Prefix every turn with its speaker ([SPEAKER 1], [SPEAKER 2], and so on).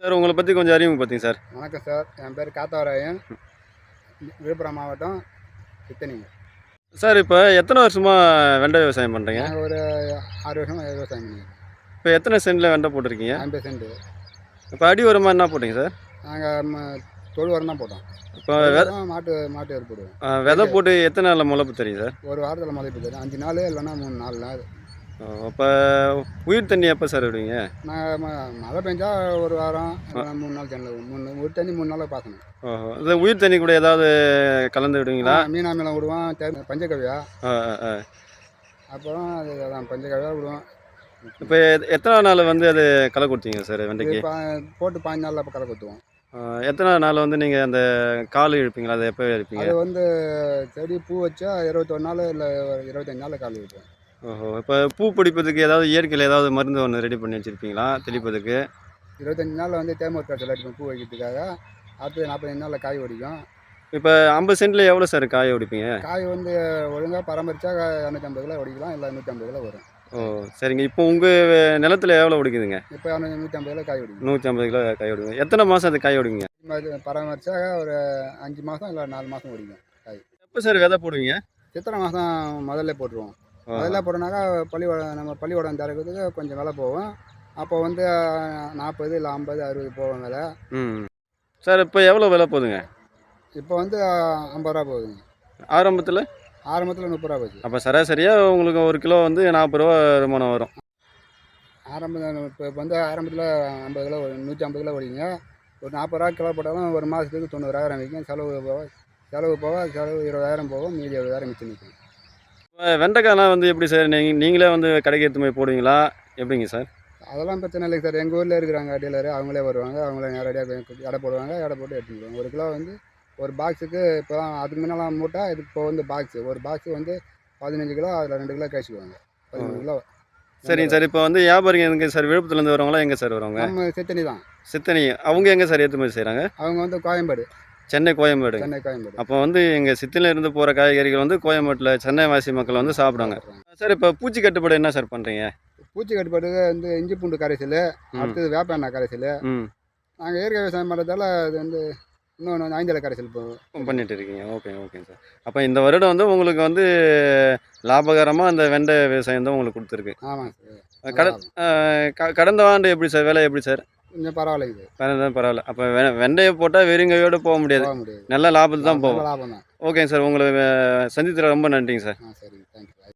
[SPEAKER 1] Sir உங்கள பத்தி கொஞ்சம் அறிமுகப்படுத்துங்க சார்.
[SPEAKER 2] வணக்கம் சார். என் பேர் காத்தவராயன். விழுப்புரம் மாவட்டம் சித்தனிங்க.
[SPEAKER 1] சார் இப்ப எத்தன வருஷமா வெண்டை விவசாயம் பண்றீங்க?
[SPEAKER 2] நாங்கள் ஒரு 6 வருஷமா விவசாயம் பண்ணிக்கிறோம்.
[SPEAKER 1] இப்ப எத்தன சென்ட்ல வெண்டை போட்டிருக்கீங்க?
[SPEAKER 2] 50 சென்ட்.
[SPEAKER 1] இப்ப அடி உரமா என்ன போட்டீங்க சார்?
[SPEAKER 2] நாங்கள் தொழு உரம் தான் போட்டோம்.
[SPEAKER 1] இப்ப
[SPEAKER 2] தொழு உரம் மாட்டு எரு போடுவோம்.
[SPEAKER 1] விதை போட்டு எத்தன நாள்ல முளைப்பு தெரியும் சார்?
[SPEAKER 2] ஒரு வாரத்தில் முளைப்பு தரும். 5 நாள் இல்லைன்னா 3-4 நாள்.
[SPEAKER 1] அப்ப உயிர் தண்ணி எப்ப சார் விடுவீங்க?
[SPEAKER 2] நாங்கள் மழை பெஞ்சா ஒரு வாரம் இல்லைன்னா 3 நாள் கிணறு ஒரு தண்ணி 3 நாளாக பாசணும்.
[SPEAKER 1] ஓஹோ! இந்த உயிர் தண்ணி கூட ஏதாவது கலந்து விடுவீங்களா?
[SPEAKER 2] மீனா மீளம் விடுவோம், பஞ்சகவ்யா.
[SPEAKER 1] ஆ, ஆ, ஆ.
[SPEAKER 2] அப்புறம் அது பஞ்சகவ்யா விடுவோம்.
[SPEAKER 1] இப்ப எத்தனை நாள் வந்து அது களை கொடுத்தீங்க சார் வெண்டைக்கு?
[SPEAKER 2] போட்டு 15 நாளில் இப்போ களை கொத்துவோம்.
[SPEAKER 1] எத்தனை நாள் வந்து நீங்க அந்த கால் இழுப்பீங்களா? அதை எப்போ இழுப்பீங்க?
[SPEAKER 2] அது வந்து செடி பூ வச்சா 21 நாள் இல்லை 25 நாளில் கால் வைப்போம்.
[SPEAKER 1] ஓஹோ! இப்போ பூ பிடிப்பதுக்கு ஏதாவது இயற்கையில் ஏதாவது மருந்து ஒன்று ரெடி பண்ணி வச்சுருப்பீங்களா தெளிப்பதுக்கு?
[SPEAKER 2] 25 நாளில் வந்து தேமூர் காய்ச்சல் அடிப்போம் பூ வைக்கிறதுக்காக. அடுத்து 45 நாளில் காய் ஒடிக்கும்.
[SPEAKER 1] இப்போ 50 சென்ட்டில் எவ்வளோ சார் காய ஒடிப்பீங்க?
[SPEAKER 2] காய் வந்து ஒழுங்காக பராமரித்தா 250 கிலோ ஒடிக்கலாம், இல்லை 150 கிலோ வரும்.
[SPEAKER 1] ஓ, சரிங்க. இப்போ உங்கள் நிலத்தில் எவ்வளோ ஒடிக்குதுங்க?
[SPEAKER 2] இப்போ 150 கிலோ காய் ஒடிக்கும்.
[SPEAKER 1] 150 கிலோ காய் ஒடிக்குங்க. எத்தனை மாதம் அது காய் ஒடிக்குங்க?
[SPEAKER 2] பராமரித்தா ஒரு 5 மாதம் இல்லை 4 மாதம் ஒடிக்கும் காய்.
[SPEAKER 1] எப்போ சார் விதை போடுவீங்க?
[SPEAKER 2] சித்திரை மாதம் முதல்ல போட்டுருவோம். முதல்ல போட்டோம்னாக்கா நம்ம பள்ளிக்கூடம் திறக்கிறதுக்கு கொஞ்சம் விலை போகும். அப்போ வந்து 40 இல்லை 50 60 போகும் விலை.
[SPEAKER 1] சார் இப்போ எவ்வளோ விலை போகுதுங்க?
[SPEAKER 2] இப்போ வந்து 50 ரூபா போகுதுங்க.
[SPEAKER 1] ஆரம்பத்தில்
[SPEAKER 2] 30 ரூபா போச்சு.
[SPEAKER 1] அப்போ சராசரியாக உங்களுக்கு ஒரு கிலோ வந்து 40 ரூபா வருமானம் வரும்.
[SPEAKER 2] இப்போ வந்து ஆரம்பத்தில் 50 கிலோ 150 கிலோ ஓடிங்க. ஒரு 40 ரூபா கிலோ போட்டாலும் ஒரு மாதத்துக்கு 90,000 விற்கும். செலவு போக 20,000 போகும். மீதி 70,000 மிச்சம் நிற்கும்.
[SPEAKER 1] வெண்டைக்காய்லாம் வந்து எப்படி சார் நீங்களே வந்து கடைக்கு எடுத்து போய் போடுவீங்களா எப்படிங்க சார்?
[SPEAKER 2] அதெல்லாம் பிரச்சனை இல்லைங்க சார். எங்கள் ஊரில் இருக்கிறாங்க டீலரு, அவங்களே வருவாங்க. அவங்களே நேரடியாக எடை போடுவாங்க. எடை போட்டு எடுத்துட்டு போடுவாங்க. ஒரு கிலோ வந்து ஒரு பாக்ஸுக்கு இப்போ தான் அதுக்கு முன்னெல்லாம் மூட்டை, இது இப்போ வந்து ஒரு பாக்ஸு வந்து 15 கிலோ, அதில் 2 கிலோ கழிச்சுக்குவாங்க. 15 கிலோ.
[SPEAKER 1] சரிங்க சார். இப்போ வந்து வியாபாரிங்க எங்கே சார்? விழுப்புரத்துலேருந்து வரவங்களா எங்கே சார் வருவாங்க?
[SPEAKER 2] நம்ம சித்தனி தான்.
[SPEAKER 1] சித்தனி. அவங்க எங்கே சார் ஏற்றுமதி செய்கிறாங்க?
[SPEAKER 2] அவங்க வந்து கோயம்பேடு.
[SPEAKER 1] சென்னை கோயம்பேடு. அப்போ வந்து எங்கள் சித்தில இருந்து போகிற காய்கறிகள் வந்து கோயம்பேட்டில் சென்னை வாசி மக்கள் வந்து சாப்பிடுவாங்க. சார் இப்போ பூச்சி கட்டுப்பாடு என்ன சார் பண்ணுறீங்க?
[SPEAKER 2] பூச்சி கட்டுப்பாடு வந்து இஞ்சி பூண்டு கரைசல், அடுத்தது வேப்ப எண்ணெய் கரைசல். நாங்கள் இயற்கை விவசாயம் பண்ணுறதால அது வந்து இன்னொன்று 5 இலை கரைசல்
[SPEAKER 1] பண்ணிட்டு இருக்கீங்க. ஓகேங்க சார். அப்போ இந்த வருடம் வந்து உங்களுக்கு வந்து லாபகரமாக அந்த வெண்டை விவசாயம் தான் உங்களுக்கு கொடுத்துருக்கு.
[SPEAKER 2] ஆமாங்க சார்.
[SPEAKER 1] கடந்த ஆண்டு எப்படி சார் விலை எப்படி சார்?
[SPEAKER 2] கொஞ்சம் பரவாயில்லைங்க.
[SPEAKER 1] பரவாயில்ல. அப்போ வெண்டையை போட்டால் வெறுங்கையோடு போக முடியாது. நல்ல லாபத்தில் தான் போகும்.
[SPEAKER 2] லாபம் தான்.
[SPEAKER 1] ஓகேங்க சார். உங்களை சந்தித்ததில் ரொம்ப நன்றிங்க சார்.
[SPEAKER 2] சரிங்க, தேங்க்யூ.